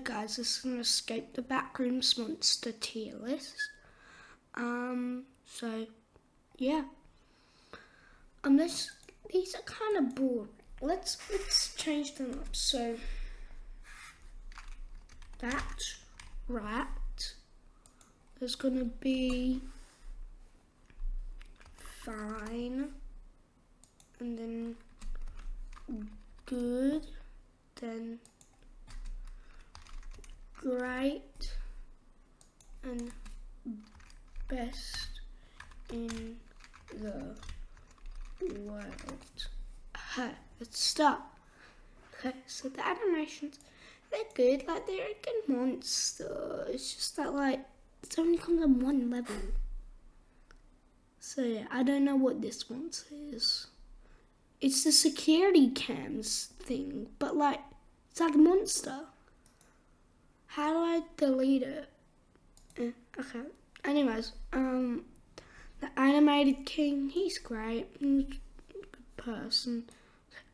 guys, this is an Escape the Backrooms monster tier list. So yeah. These are kind of boring. Let's change them up. So that's right. There's gonna be fine, and then good, then great, and best in the world. Okay, let's start. Okay, so the animations, they're good, like they're a good monster. It's just that like it only comes on one level. So yeah, I don't know what this monster is. It's the security cams thing, but like it's like a monster. How do I delete it? Okay. Anyways, the animated king, he's great. He's a good person.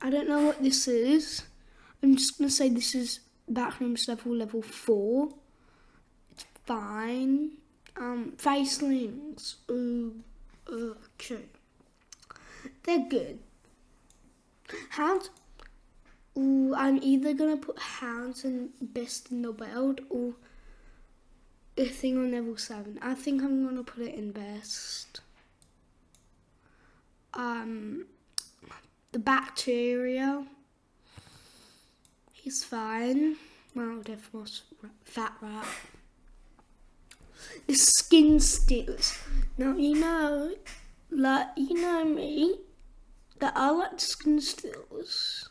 I don't know what this is. I'm just gonna say this is Backrooms level 4. It's fine. Facelings. Ooh, okay. They're good. Hounds. Ooh, I'm either gonna put hounds in best in the world or a thing on level 7. I think I'm gonna put it in best. The bacteria, he's fine. Well, definitely fat rat. The skin stealers. Now you know me, that I like skin stealers.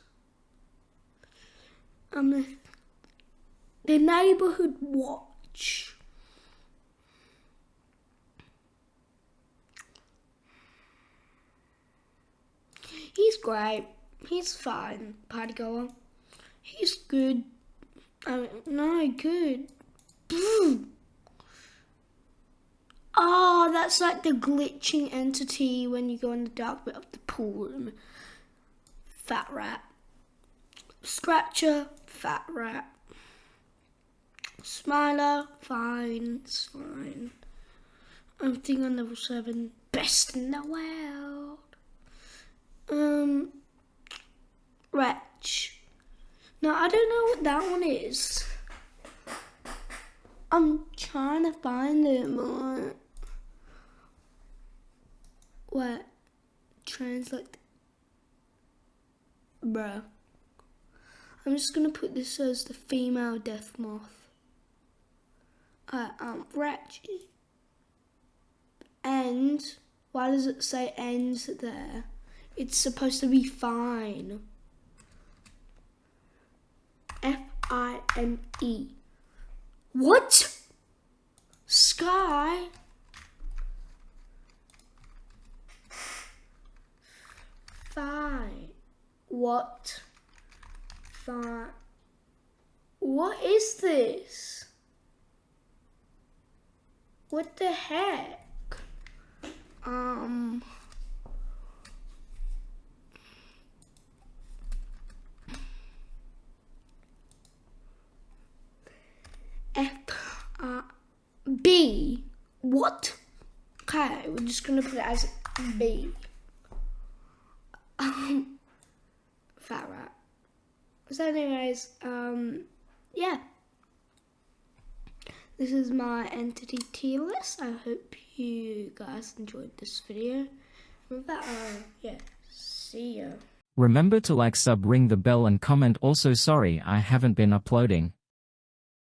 The neighborhood watch. He's great. He's fine. Party goer. He's good. No, good. Oh, that's like the glitching entity when you go in the dark bit of the pool room. Fat rat. Scratcher, fat rat. Smiler, fine, it's fine. I'm thinking on level 7, best in the world. Wretch. Now I don't know what that one is. I'm trying to find it. What? Translate. Bruh. I'm just gonna put this as the female death moth. Wretch. And why does it say end there? It's supposed to be fine. F-I-N-E. What? Sky? Fine. What? Fine. What is this? What the heck? B. What? Okay, we're just gonna put it as B. Fat rat. So anyways, yeah. This is my entity tier list. I hope you guys enjoyed this video. With that, yeah, see ya. Remember to like, sub, ring the bell and comment. Also sorry I haven't been uploading.